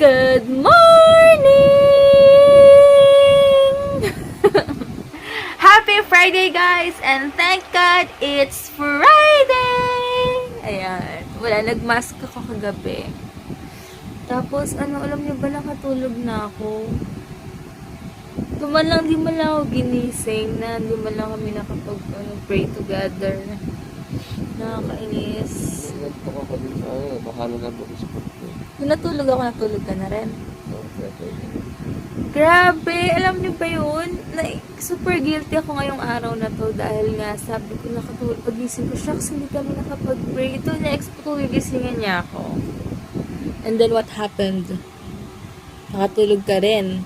Good morning! Happy Friday, guys! And thank God, it's Friday! Ayan. Wala, nagmask ako kagabi. Tapos, alam niyo ba, nakatulog na ako. Di man lang ako ginising na, di man lang kami pray together. Nakakainis. Nagtok ako din sa bahala na po sa pagkakas. Kung natulog ka na rin. Grabe, alam niyo ba yun? Super guilty ako ngayong araw na to dahil nga sabi ko nakatulog. Pagising ko, shucks, hindi kami nakapag-pray. Ito, na-expect ko gigisingin niya ako. And then what happened? Nakatulog ka rin.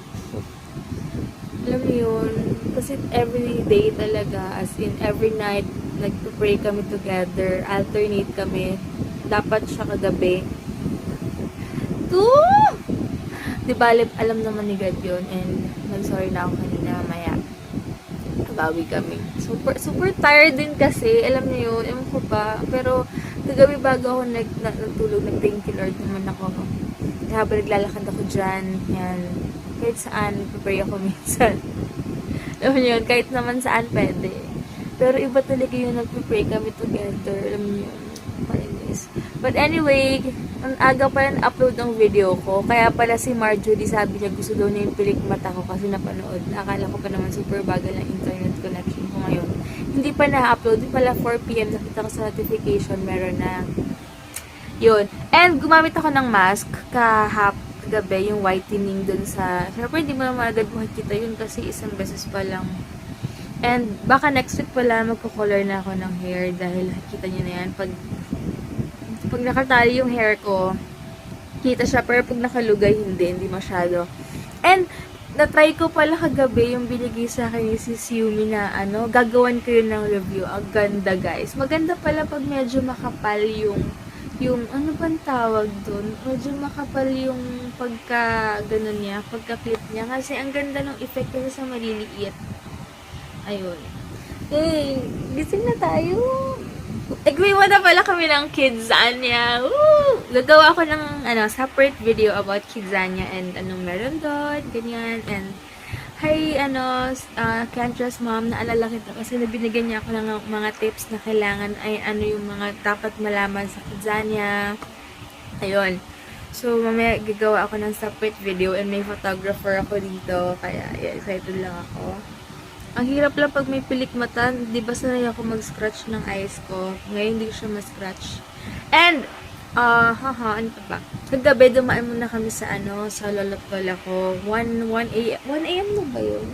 Alam niyo yun? Kasi every day talaga, as in every night, nagpo-pray kami together, alternate kami. Dapat siya kagabi. Diba, alam naman ni God yun, and nag-sorry na ako kanina, maya. Kabawi kami. Super tired din kasi, alam niyo yun, ewan ko pa. Pero, kagabi bago ako nagtulog, nag-thank you Lord naman ako. Habang naglalakad ako dyan, yan. Kahit saan, pray ako minsan. Alam niyo yun, kahit naman saan pwede. Pero iba talaga yung nagpo-pray kami together. Alam niyo yun. Painis. But anyway, ang aga pa rin upload ng video ko. Kaya pala si Marjorie sabi niya gusto daw niya yung pilik mata ko kasi napanood. Akala ko pa naman super bagal ng internet connection ko ngayon. Hindi pa na-upload. Hindi pala 4 PM. Nakita ko sa notification. Meron na. Yun. And gumamit ako ng mask kagabi, yung whitening dun sa... Siyempre, hindi mo naman agad makikita yun kasi isang beses pa lang. And baka next week pala magko-color na ako ng hair dahil kita niyo na yan. Pag nakatali yung hair ko, kita siya. Pero pag nakalugay, hindi masyado. And na-try ko pala kagabi yung binigay sa akin ni Sis Yumi na gagawan ko yun ng review. Ang ganda, guys. Maganda pala pag medyo makapal yung ano bang tawag dun? Medyo makapal yung pagka-ganon niya, pagka-clip niya. Kasi ang ganda ng effect kasi sa maliliit. Ayun. Hey, gising na tayo. Nagwiwa na pala kami ng Kidzania. Woo! Gagawa ko ng separate video about Kidzania and anong meron doon, ganyan. And hi, Kentra's mom, naalala kita kasi nabinigyan niya ako ng mga tips na kailangan ay yung mga dapat malaman sa Kidzania. Ayun. So, mamaya gagawa ako ng separate video and may photographer ako dito. Kaya, excited lang ako. Ang hirap lang pag may pilik mata. Di ba sanay ako mag-scratch ng eyes ko? Ngayon hindi ko siya ma-scratch. And, ano pa ba? Kagabi, dumaan muna kami sa lolo't lola ko. 1 a.m. na ba yun?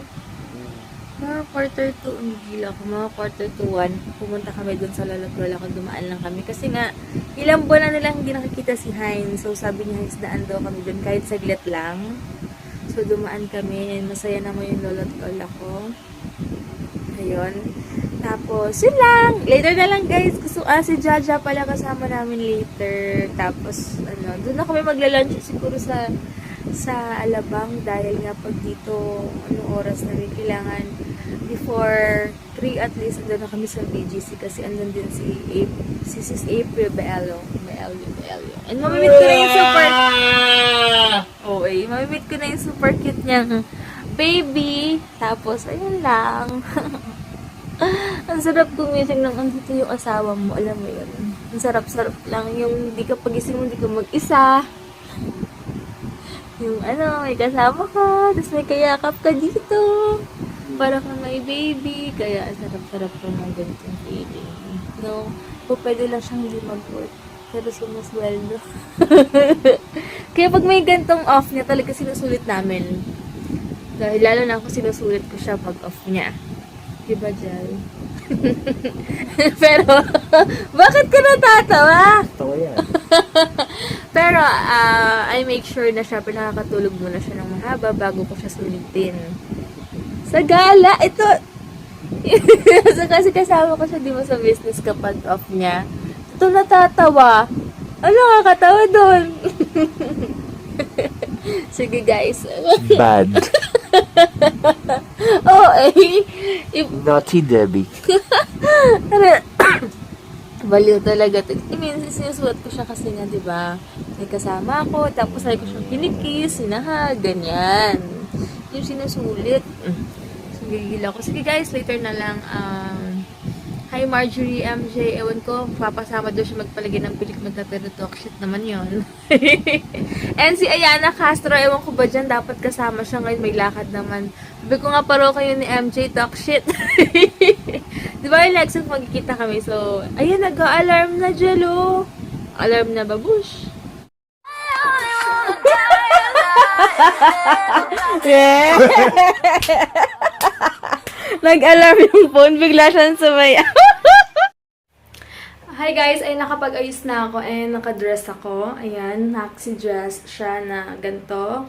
Mga quarter to, gila ko, mga quarter to 1. Pumunta kami dun sa lolo't lola ko. Dumaan lang kami. Kasi nga, ilang buwan na nilang hindi nakikita si Hines. So, sabi niya, Hines, daan daw kami dun kahit saglit lang. So, dumaan kami. And masaya naman yung lolo't lola ko. Ayun. Tapos, yun lang. Later na lang, guys. Gusto, si Jaja pala kasama namin later. Tapos, doon na kami magla-lunch siguro sa Alabang. Dahil nga pag dito, oras na rin kailangan before 3 at least, andun na kami sa BGC. Kasi andun din si Sis April Baello. And mamimit ko na yung super... mamimit ko na yung super cute niyang baby. Tapos, ayun lang. Ang sarap gumising ng andito yung asawa mo. Alam mo yun. Ang sarap-sarap lang. Yung hindi ka pagising mo, hindi ka mag-isa. Yung may kasama ka. Tapos may kayakap ka dito. Para kang may baby. Kaya, sarap-sarap lang ng ganitong feeling. No? O pwede lang siyang hindi mag-work. Pero sumusweldo. Kaya pag may gantong off niya, talaga sinusulit namin. Dahil lalo na ako sinusulit ko siya pag off niya. Diba, Jal? Pero, bakit ka natatawa? Tawa yan. Pero, I make sure na syempre nakakatulog muna siya ng mahaba bago ko siya sulitin. Sa gala, ito, kasi kasama ko siya, di ba, sa business kapag off niya. Ito natatawa. Ano nakakatawa doon? Sige, guys. Bad. Naughty Debbie. Baliw talaga. I mean, sinusulat ko siya kasi nga, di ba? may kasama ako, tapos lagi ko siyang kinikiss, sinahag, ganyan. Yung sinusulit. So, gigil ako. Sige guys, later na lang. Hi Marjorie, MJ, ewan ko, papasama daw siya magpalagay ng pilik magka-talk shit naman yon. And si Ayana Castro, ewan ko ba dyan, dapat kasama siya ngayon, may lakad naman. Sabi ko nga paro kayo ni MJ, talk shit. Di ba yung next week magkikita kami, so, ayan, nag-alarm na Jello. Alarm na babush. Yeah. Nag-alarm yung phone, bigla siyang sumaya. Hi guys, ay nakapag-ayos na ako and nakadress ako. Ayan, maxi-dress siya na ganito.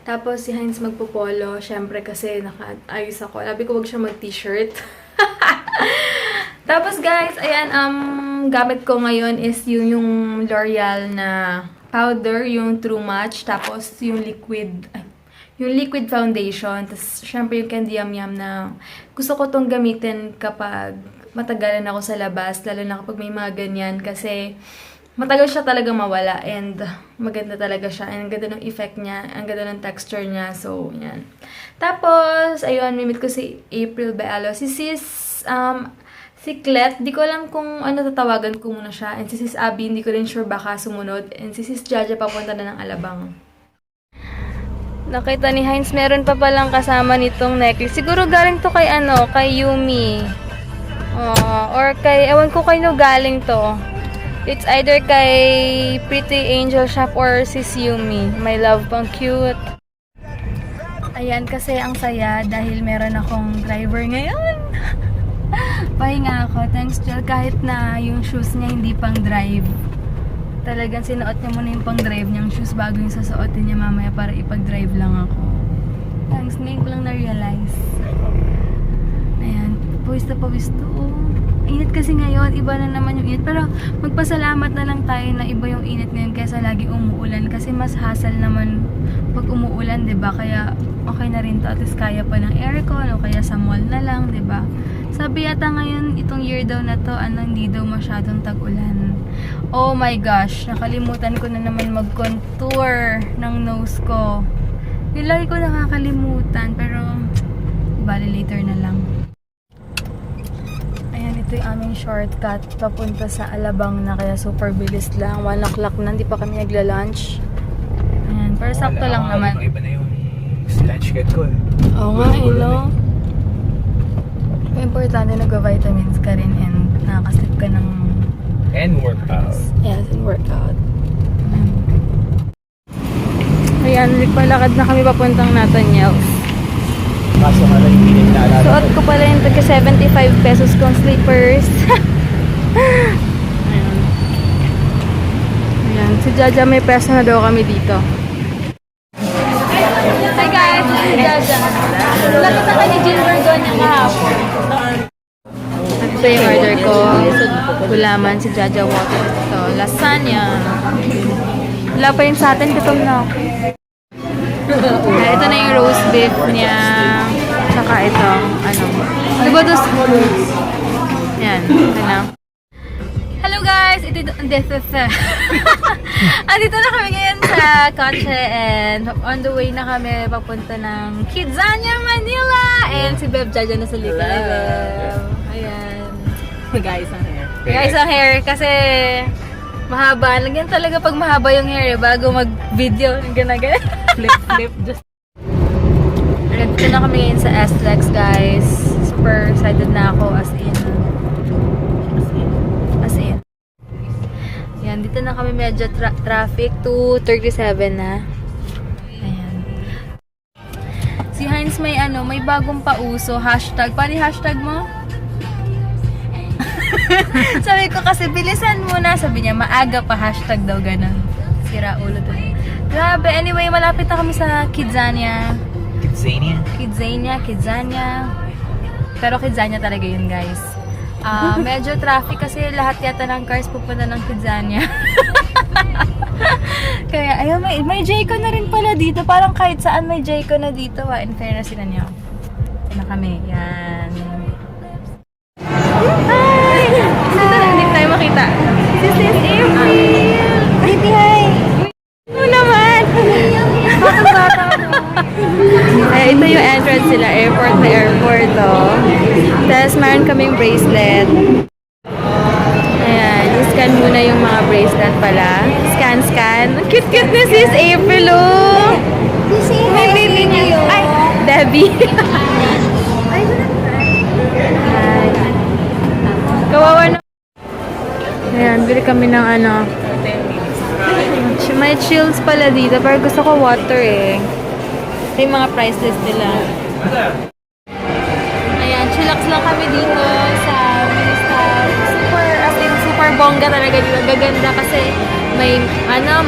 Tapos si Heinz magpupolo, syempre kasi naka-ayos ako. Sabi ko wag siya mag-t-shirt. Tapos guys, ayan, gamit ko ngayon is yung L'Oreal na powder, yung True Match, tapos yung liquid foundation, tapos syempre yung Candy Yum Yum na gusto ko tong gamitin kapag matagalan ako sa labas, lalo na kapag may mga ganyan, kasi matagal siya talaga mawala and maganda talaga siya, and ang ganda ng effect niya, ang ganda ng texture niya, so yan. Tapos, ayun, mimit ko si April Bealo, si Clet, di ko alam kung ano tatawagan ko muna siya, and si Sis Abby, hindi ko rin sure baka sumunod, and si Sis Jaja papunta na ng Alabang. Nakita ni Heinz, meron pa palang kasama nitong necklace. Siguro galing to kay kay Yumi. Or kay, ewan ko kay no galing to. It's either kay Pretty Angel Shop or Sis Yumi. My love, pang cute. Ayan, kasi ang saya dahil meron akong driver ngayon. Pahinga ako. Thanks, Jill. Kahit na yung shoes niya hindi pang drive. Talagang sinuot niya muna yung pang-drive niyang shoes bago yung sasuotin niya mamaya para ipag-drive lang ako. Thanks, ngayon ko lang na-realize. Ayan, pawis na pawis to. Init kasi ngayon, iba na naman yung init. Pero magpasalamat na lang tayo na iba yung init ngayon kaysa lagi umuulan. Kasi mas hassle naman pag umuulan, 'di ba? Kaya okay na rin to, at least kaya pa ng aircon o kaya sa mall na lang, 'di ba? Sabi yata ngayon, itong year daw na to, hindi daw masyadong tag-ulan. Oh my gosh, nakalimutan ko na naman mag-contour ng nose ko. Yung lagi ko nakakalimutan, pero bali later na lang. Ayan, ito yung aming shortcut papunta sa Alabang na, kaya super bilis lang. 1 o'clock na, hindi pa kami nagla-lunch. Ayan, pero sakto lang naman. Iba na yung lunch get ko eh. Oo nga, no? Importante nag-vitamins ka rin and nakakaslip ka ng And workout. yes, and workout. Ayan, nagpalakad na kami papuntang Nathaniels. Kaso nga lang hindi na naalala. Suot ko pala yung taga 75 pesos kong slippers. Ayan. Ayan, si Jaja may peso na daw kami dito. Hi guys, si Jaja. Lakit na kay Gilbert doon yung kahapon. At ito yung order ko. Gulaman, si Jaja water. Ito, lasagna. Wala pa yun sa atin, gutom na ako. Ito na yung roast beef niya. Tsaka ito, diba dos? Yan, ito na. Hello guys! Andito na kami ngayon sa kotse and on the way na kami papunta ng Kidzania, Manila! And si Beb Jaja na sa likod. Hi, Beb. Ayan. Guys, ang hair. Guys, ang hair kasi mahaba. Lagyan talaga pag mahaba yung hair bago mag-video. Ganagana. Flip, just... Dito na kami ngayon sa SLEX, guys. Super excited na ako as in. Ayan, dito na kami medyo traffic to 37 na. Ayan. Si Heinz may may bagong pauso, hashtag. Paano yung hashtag mo? Sabi ko kasi bilisan mo na. Sabi niya, maaga pa, hashtag daw ganun. Sira ulo doon. Grabe, anyway, malapit na kami sa Kidzania. Kidzania. Pero Kidzania talaga yun, guys. Medyo traffic kasi lahat yata ng cars pupunta ng Kidzania. Kaya, ayun, may Jayco na rin pala dito. Parang kahit saan may Jayco na dito. In fairness, sila niyo. Ito na kami. Yan. Hi! Dito na, hindi tayo makita. This is April! Baby, hi! Ay, ito yung entrance sila, airport na airport, oh. Tapos meron kaming bracelet. Ayan, i-scan muna yung mga bracelet pala. Scan, scan. Ang cute-cute ni Sis April, oh. May baby niya. Ay, Debbie. Ay. Kawawa na. Ayan, bili kami ng ano. May chills pala dito, pero gusto ko water eh. Ito yung mga price list nila. Ayan, chillax lang kami dito sa Ministar. Super bongga talaga dito. Gaganda kasi may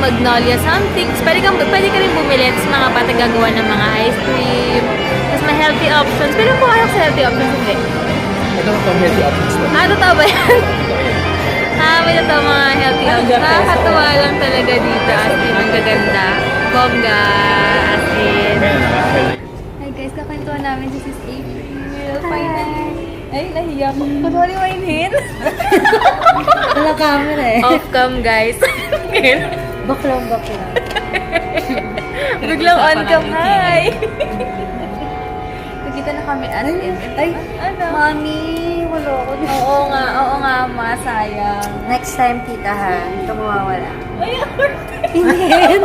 magnolia something. Pwede ka rin bumili sa mga bata gagawa ng mga ice cream. Tapos may healthy options. Pero kung ayaw sa healthy options, hindi. Ito ang healthy options na. Totoo ba yan? May totoo mga healthy options. Nakakatuwa lang talaga dito. As in, ang gaganda. Bongga. As in. Hi guys, kakwentuhan namin si Sis April. Hi! Ay, nahiya ko. Kunwari mainin. Wala camera eh. Off cam, guys. Baklang. Biglang on cam. Hi! Nakita na kami as in. Ay, Ano? mami, wala ako. Oo nga, ma. Sayang. Next time, tita ha. Ito mawawala. Ayun.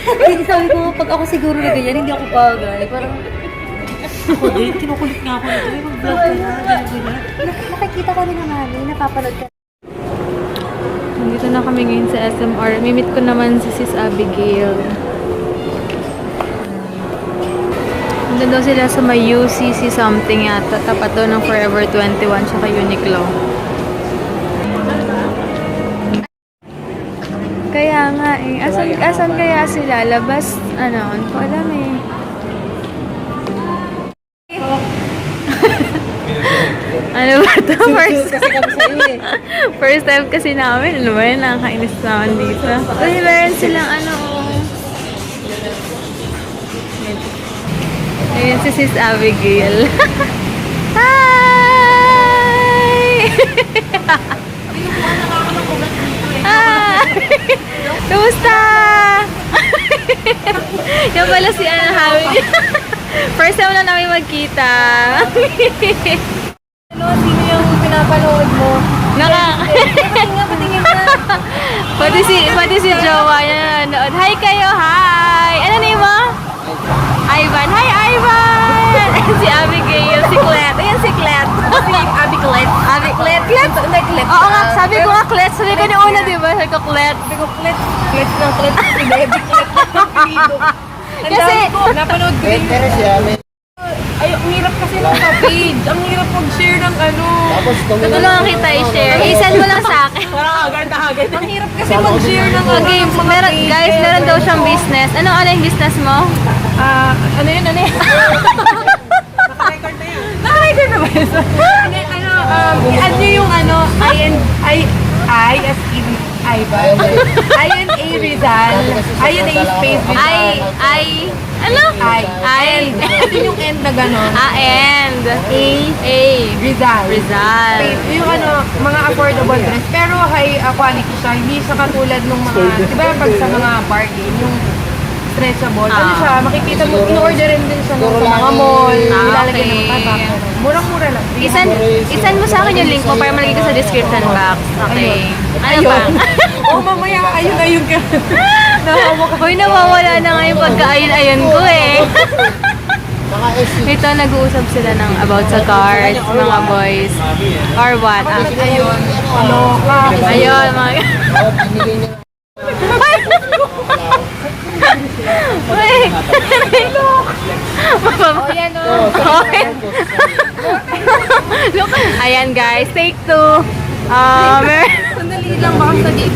Hindi sabi ko, pag ako siguro na ganyan, hindi ako bagay. Parang, ako din, kinukulit nga ako nito. May mag-vlog ka na, ganyan. Nakikita ko rin na mami, napapanood ka. Nandito na kami ngayon sa SMR. Mimit ko naman si Sis Abigail. Nandun daw sila sa may UCC something yata. Tapat daw ng Forever 21 tsaka Uniqlo. Kaya nga eh. Asan kaya sila? Labas, hindi ko alam eh. Ano ba ito? First time kasi namin. Ano ba yun? Nakakainis naman dito. Uy, meron silang Ayun si Sis Abigail. Hi! Hi! Kumusta? Yan pala si Hawi. First time lang namin magkita. Sino yung pinapanood mo? Patingin na. Pati si Jowa yan nanonood. Hi kayo, hi! Ano name mo? Ivan. Hi, Ivan! Si Abigail, si Clet. Ayan si Clet. Si Abby Clet. Clet. Oo nga, sabi ko nga Clet. Sabi ko ni una, di ba? Sabi ko Clet. Sabi ko, Clet. Clet na Clet. Si Baby Clet. Kasi, napanood ko rin. Ay, ang hirap kasi ng page. Ang hirap mag-share ng ano. tutulungan kita i-share. I-send mo lang sa akin. Parang agad. Ang hirap kasi mag-share ng Okay, guys, meron daw siyang business. Ano yung business mo? Ano yun? Naka-record na yun. Naka-record na ba yun? I-add nyo yung I as in Ivan. I-N-A Rizal. I-N-A space Rizal. I. Ito yung end na gano'n. And. A. Rizal. Rizal. Space. Yung mga affordable dress. Pero high quality siya. Hindi siya katulad ng mga, di ba pag sa mga bargain, yung stretchable. Ano siya, makikita mo, in-orderin din siya ng mga mall. Nilalagyan ng tabak. Murang-mura lang. Isan mo sa akin yung link mo para malagay ko sa description box. Okay. Ano pa? Mamaya, ayun ka. Hoy, nawawala na nga yung pagka-ayun-ayun ko eh. Ito, nag-uusap sila about sa cars, mga boys. Or what? Ayun. Ayun, mga... Wait! Ayan o. Look, ayan guys, take two. Sandali lang baka sa dito.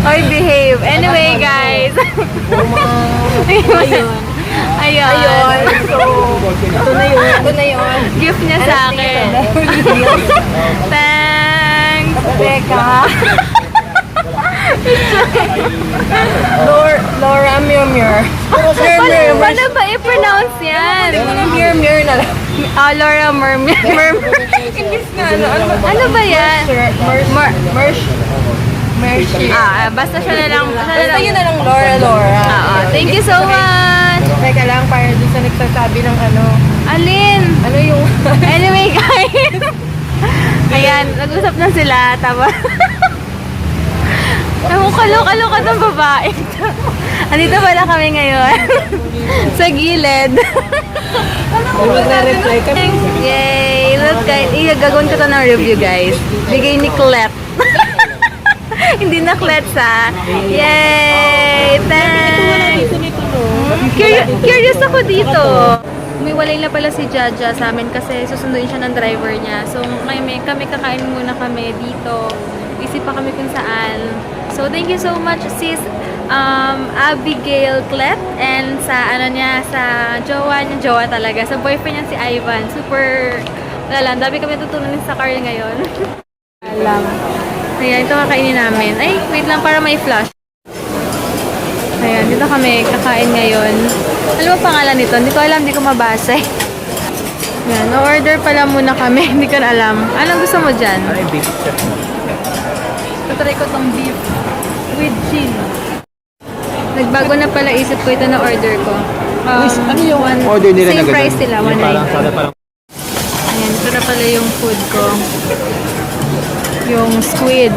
Oy, behave. Anyway, guys. Ayun. So, ito na yun. Gift niya sa akin. Thanks. Teka. Laura Murmur. Paano ba i-pronounce yan? Murmur na lang. Laura Murmur. English na ano? Ano ba yan? Mercy. Basta siya na lang. Basta yun na lang, Laura. Thank you so much! Teka lang, para dun sa nagsasabi ng ano. Alin? Ano yung... Anyway, guys. Ayan, nag-usap na sila. Tapos, ewan, kalok-kalok ka ng babae. Andito pala kami ngayon. Sa gilid. Magre-reply kami. Yay! Look guys, gagawin ko to ng review guys. Bigay ni Clet. Hindi na Clet ha. Yay! Thanks! Curious ako dito. Umiwalay na pala si Jaja sa amin kasi susunduin siya ng driver niya. So kami kakain muna kami dito. Isip pa kami kung saan. So thank you so much sis Abigail Clet and sa ano niya, sa jowa talaga, sa boyfriend niya si Ivan. Super, wala lang, dami kami tutunan sa car ngayon. Alam. Ayan, ito kakainin namin. Ay, wait lang para may flash. Ayan, dito kami kakain ngayon. Alam mo pangalan nito? Hindi ko alam, hindi ko mabasa. Ayan, order pala muna kami. Hindi ko na alam. Anong gusto mo dyan? Ano yung basic chef mo? Tutry ko tong beef with chili. Nagbago na pala isip ko ito na order ko. Ano yung order nila na same ganun? price sila, Yung parang 190. sada parang... Ayan, ito na pala yung food ko. Yung squid.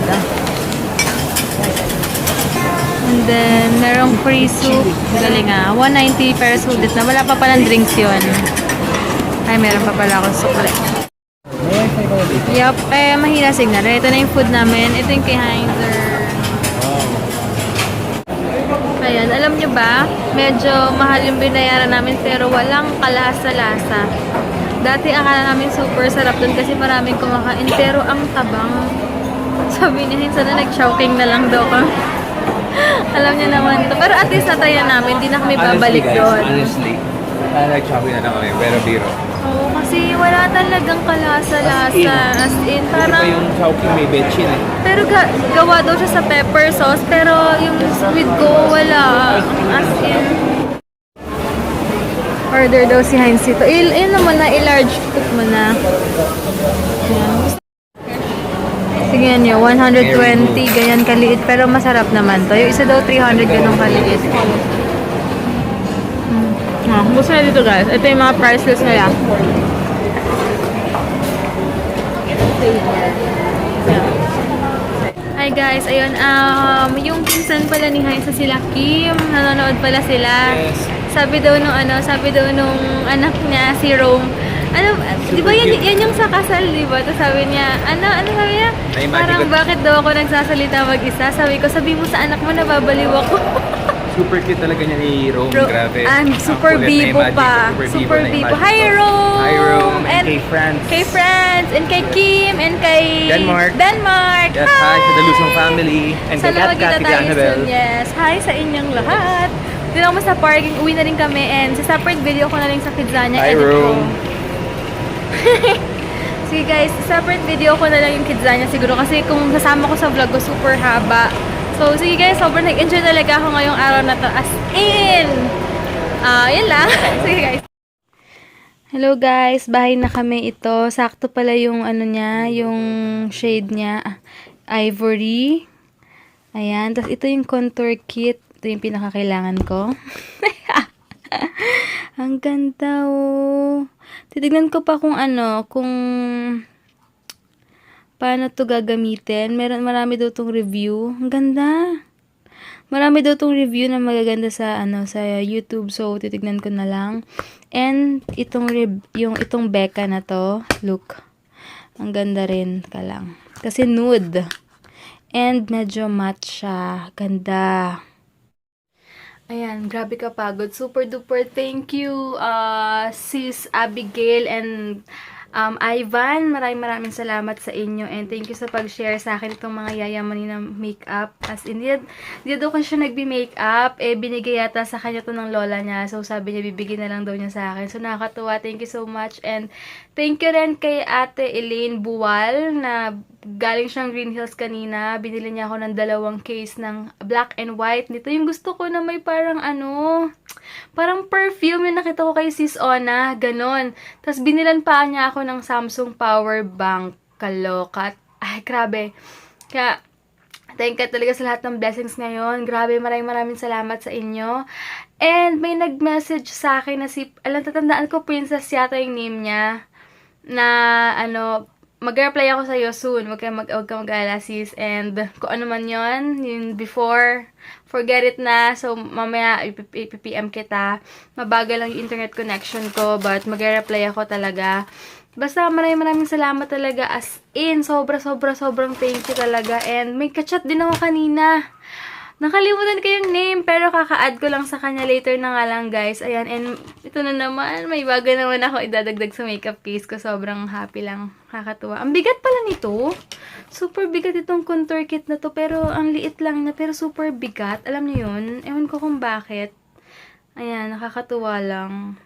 And then, merong free soup. Galing 190 pero sulit na. Wala pa palang drinks yun. Ay, meron pa pala akong sukle. May wifi ba dito? Yup, mahina signal. Ito na yung food namin. Ito yung kay Heinzer. Ayan, alam nyo ba? Medyo mahal yung binayaran namin pero walang kalasa-lasa. Dati akala namin super sarap dun kasi maraming kumakain pero ang tabang. Sabi niya, sana nag-chowking na lang daw kami. Alam niya naman to. Pero at least natayan namin, hindi na kami babalik doon. Honestly, nag-shopping na lang kami, pero biro. Oo, kasi wala talagang kalasa-lasa. As in, Hindi parang... pa yung chowking may betchin eh. Pero gawa daw siya sa pepper sauce, pero yung squid ko wala. As in... Order daw si Heinz ito. Yun naman na, i-large cook mo na. Ayan. Tingnan nyo, 120, ganyan kaliit, pero masarap naman to. Yung isa daw 300, ganun kaliit. Gusto na dito guys. Ito yung mga price list nila. Hi guys, ayun, yung pinsan pala ni Heinz sa sila Kim, nanonood pala sila. Yes. Sabi daw nung anak niya, si Rome, ano, di ba yan yung sa kasal, di ba? Tapos sabi niya, ano sabi niya? Na-imagine Parang ko- bakit daw ako nagsasalita mag-isa? Sabi mo sa anak mo, nababaliw ako. Super cute talaga niya ni Rome, grabe. And super Ang kulit, bibo na-imagine pa. ko, Super bibo. na-imagine Hi, ko. Rome! Hi, Rome! And kay Franz. Kay Franz! And kay Kim! And kay... Denmark. Hi! Yes, hi sa The Luzon family. And Sa kay Kat Lawagita Kat, tayo Annabelle. soon, yes. Hi sa inyong lahat. Dito ako sa parking. Uwi na rin kami. And sa separate video ko na rin sa Kidzania. Hi, edit ko. Rome. Sige guys, separate video ko na lang yung Kidzania siguro. Kasi kung kasama ko sa vlog ko, super haba. So, sige guys, sobrang nag-enjoy talaga ako ngayong araw na to. As in! Yun lang. Sige guys. Hello guys, bahay na kami ito. Sakto pala yung ano niya, yung shade niya. Ivory. Ayan. Tapos ito yung contour kit. Ito yung pinakakailangan ko. Ang ganda oh. Titignan ko pa kung paano to gagamitin. Marami daw tong review. Ang ganda. Marami daw tong review na magaganda sa YouTube. So titignan ko na lang. And itong Becca na to, look. Ang ganda rin ka lang. Kasi nude. And medyo matte siya. Ganda. Ayan, grabe ka pagod. Super duper thank you sis Abigail and Ivan. Maraming salamat sa inyo and thank you sa pag-share sa akin itong mga yayamanin na makeup. As in, di daw kasi siya nagbi-makeup. Binigay yata sa kanya to ng lola niya. So, sabi niya, bibigyan na lang daw niya sa akin. So, nakakatuwa. Thank you so much. And thank you rin kay Ate Elaine Buwal na galing siyang Green Hills kanina. Binili niya ako ng 2 case ng black and white. Dito yung gusto ko na may parang parang perfume yung nakita ko kay Sis Ona. Ganon. Tapos binilan pa niya ako ng Samsung power bank. Kalokat. Ay, grabe. Kaya, Thank you talaga sa lahat ng blessings ngayon. Grabe, maraming salamat sa inyo. And may nag-message sa akin na tatandaan ko, Princess yata yung name niya, na mag-reply ako sa'yo soon. Huwag ka mag-alala, sis. And kung ano man yon, yung before, forget it na. So, mamaya ipipm kita. Mabagal lang yung internet connection ko, but mag-reply ako talaga. Basta maraming salamat talaga, as in, sobrang thank you talaga. And may kachat din ako kanina. Nakalimutan ko yung name, pero kaka-add ko lang sa kanya later na nga lang, guys. Ayan, and ito na naman, may bago naman ako idadagdag sa makeup case ko. Sobrang happy lang, kakatuwa. Ang bigat pala nito. Super bigat itong contour kit na to, pero ang liit lang na, pero super bigat. Alam niyo yun? Ewan ko kung bakit. Ayan, nakakatuwa lang.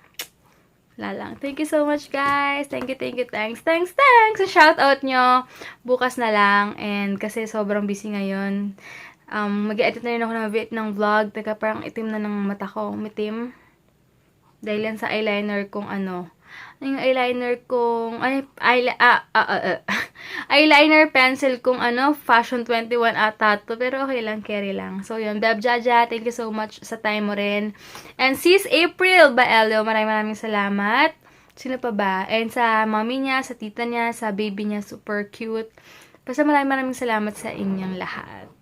Lalang. Thank you so much, guys. Thank you. Thanks. Sa shoutout nyo. Bukas na lang. And kasi sobrang busy ngayon. Mag-edit na rin ako ng vlog. Teka, parang itim na ng mata ko. Umitim. Dahil yan sa eyeliner kong yung eyeliner kong, eyeliner pencil kong Fashion 21 ata to. Pero okay lang, carry lang. So yun, Beb Jaja, thank you so much sa time mo rin. And Sis April Baelio, maraming salamat. Sino pa ba? And sa mommy niya, sa tita niya, sa baby niya, super cute. Basta maraming salamat sa inyong lahat.